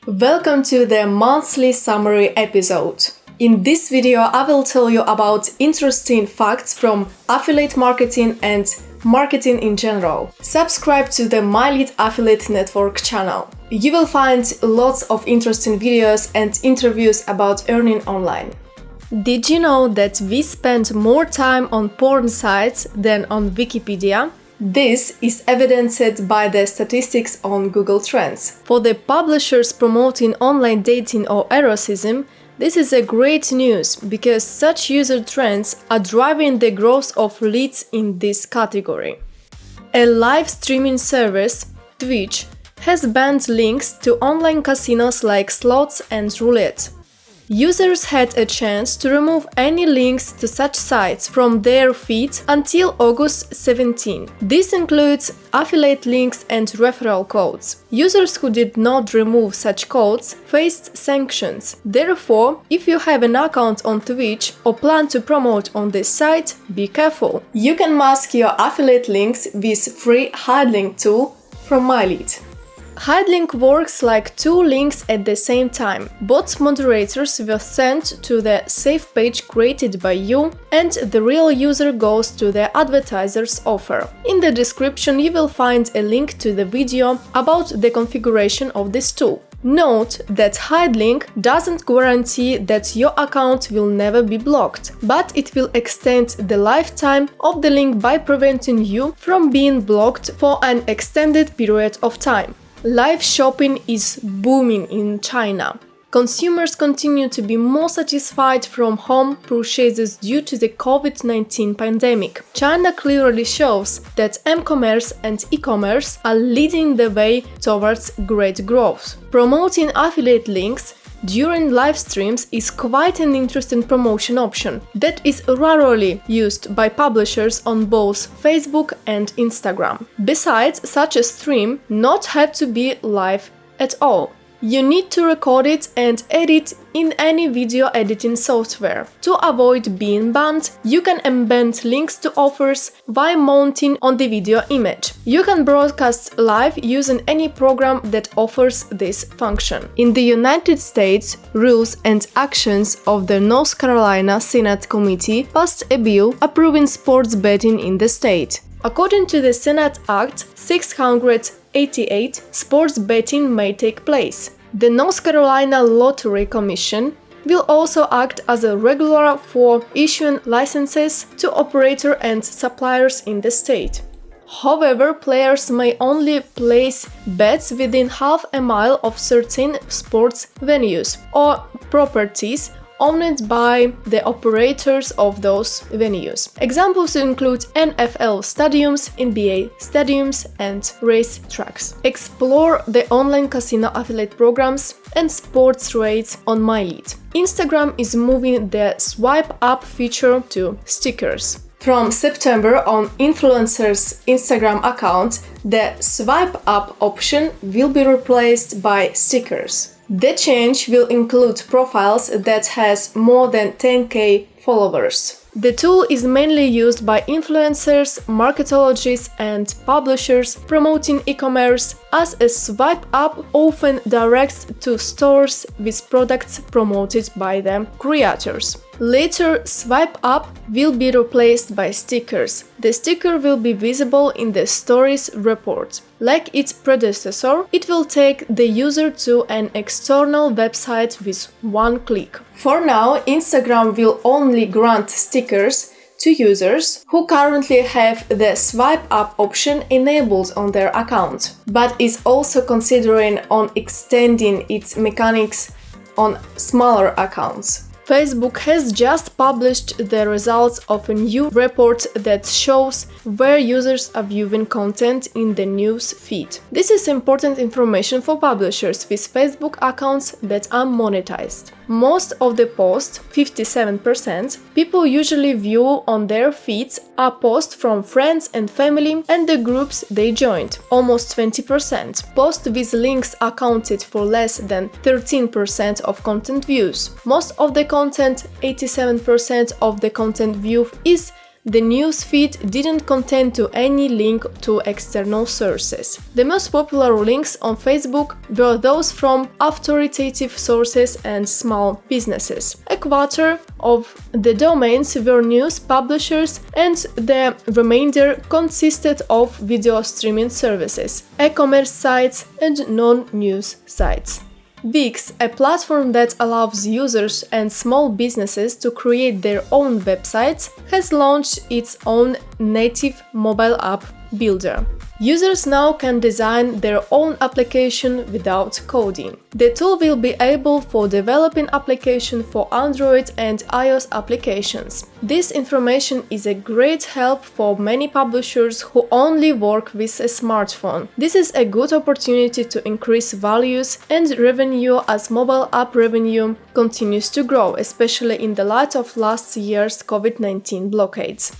Welcome to the monthly summary episode. In this video, I will tell you about interesting facts from affiliate marketing and marketing in general. Subscribe to the MyLead Affiliate Network channel. You will find lots of interesting videos and interviews about earning online. Did you know that we spend more time on porn sites than on Wikipedia? This is evidenced by the statistics on Google Trends. For the publishers promoting online dating or eroticism, this is a great news because such user trends are driving the growth of leads in this category. A live streaming service, Twitch, has banned links to online casinos like slots and roulette. Users had a chance to remove any links to such sites from their feeds until August 17. This includes affiliate links and referral codes. Users who did not remove such codes faced sanctions. Therefore, if you have an account on Twitch or plan to promote on this site, be careful. You can mask your affiliate links with free hide link tool from MyLead. Hide link works like two links at the same time. Both moderators were sent to the safe page created by you, and the real user goes to the advertiser's offer. In the description you will find a link to the video about the configuration of this tool. Note that hide link doesn't guarantee that your account will never be blocked, but it will extend the lifetime of the link by preventing you from being blocked for an extended period of time. Live shopping is booming in China. Consumers continue to be more satisfied from home purchases due to the COVID-19 pandemic. China clearly shows that m-commerce and e-commerce are leading the way towards great growth. Promoting affiliate links during live streams is quite an interesting promotion option that is rarely used by publishers on both Facebook and Instagram. Besides, such a stream not have to be live at all. You need to record it and edit in any video editing software. To avoid being banned, you can embed links to offers while mounting on the video image. You can broadcast live using any program that offers this function. In the United States, Rules and Actions of the North Carolina Senate Committee passed a bill approving sports betting in the state. According to the Senate Act 688, sports betting may take place. The North Carolina Lottery Commission will also act as a regulator for issuing licenses to operators and suppliers in the state. However, players may only place bets within half a mile of certain sports venues or properties owned by the operators of those venues. Examples include NFL stadiums, NBA stadiums, and race tracks. Explore the online casino affiliate programs and sports rates on MyLead. Instagram is moving the swipe up feature to stickers. From September on influencers' Instagram account, the swipe up option will be replaced by stickers. The change will include profiles that has more than 10,000 followers. The tool is mainly used by influencers, marketologists, and publishers promoting e-commerce, as a swipe up often directs to stores with products promoted by the creators. Later, swipe up will be replaced by stickers. The sticker will be visible in the stories report. Like its predecessor, it will take the user to an external website with one click. For now, Instagram will only grant stickers to users who currently have the swipe up option enabled on their account, but is also considering on extending its mechanics on smaller accounts. Facebook has just published the results of a new report that shows where users are viewing content in the news feed. This is important information for publishers with Facebook accounts that are monetized. Most of the posts, 57%, people usually view on their feeds are posts from friends and family and the groups they joined, almost 20%. Posts with links accounted for less than 13% of content views. Most of the content, 87% of the content viewed, is the news feed didn't contain to any link to external sources. The most popular links on Facebook were those from authoritative sources and small businesses. A quarter of the domains were news publishers, and the remainder consisted of video streaming services, e-commerce sites, and non-news sites. Wix, a platform that allows users and small businesses to create their own websites, has launched its own native mobile app builder. Users now can design their own application without coding. The tool will be able for developing applications for Android and iOS applications. This information is a great help for many publishers who only work with a smartphone. This is a good opportunity to increase values and revenue as mobile app revenue continues to grow, especially in the light of last year's COVID-19 blockades.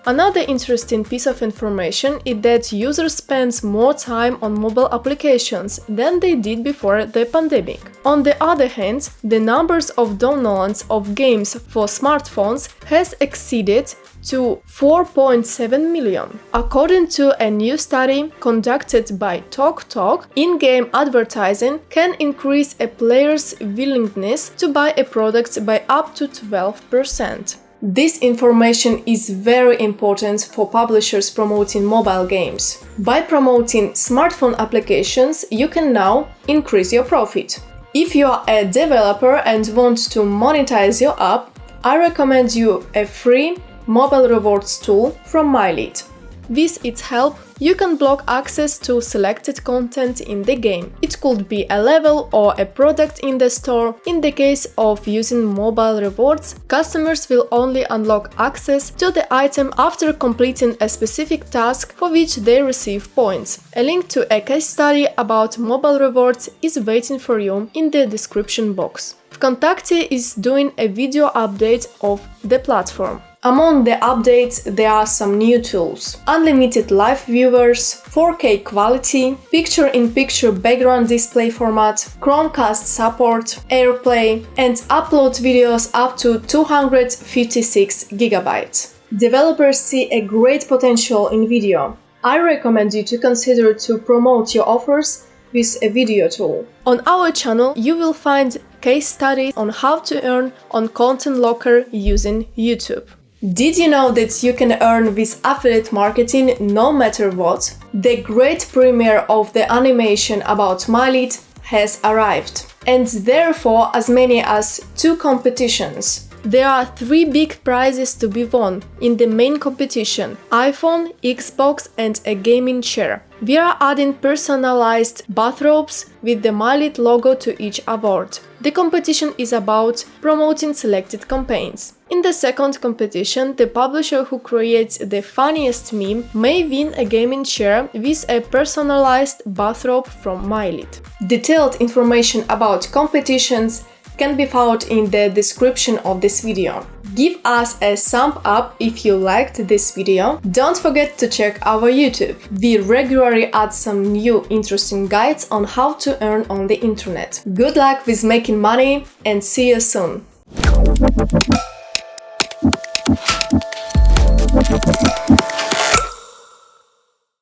Another interesting piece of information is that users spend more time on mobile applications than they did before the pandemic. On the other hand, the numbers of downloads of games for smartphones has exceeded to 4.7 million. According to a new study conducted by TalkTalk, in-game advertising can increase a player's willingness to buy a product by up to 12%. This information is very important for publishers promoting mobile games. By promoting smartphone applications, you can now increase your profit. If you are a developer and want to monetize your app, I recommend you a free mobile rewards tool from MyLead. With its help, you can block access to selected content in the game. It could be a level or a product in the store. In the case of using mobile rewards, customers will only unlock access to the item after completing a specific task for which they receive points. A link to a case study about mobile rewards is waiting for you in the description box. Contactee is doing a video update of the platform. Among the updates, there are some new tools: unlimited live viewers, 4K quality, picture-in-picture background display format, Chromecast support, AirPlay, and upload videos up to 256 GB. Developers see a great potential in video. I recommend you to consider to promote your offers with a video tool. On our channel, you will find case studies on how to earn on Content Locker using YouTube. Did you know that you can earn with affiliate marketing no matter what? The great premiere of the animation about MyLead has arrived, and therefore as many as 2 competitions. There are 3 big prizes to be won in the main competition: iPhone, Xbox, and a gaming chair. We are adding personalized bathrobes with the MyLead logo to each award. The competition is about promoting selected campaigns. In the second competition, the publisher who creates the funniest meme may win a gaming chair with a personalized bathrobe from MyLead. Detailed information about competitions can be found in the description of this video. Give us a thumb up if you liked this video. Don't forget to check our YouTube. We regularly add some new interesting guides on how to earn on the internet. Good luck with making money and see you soon!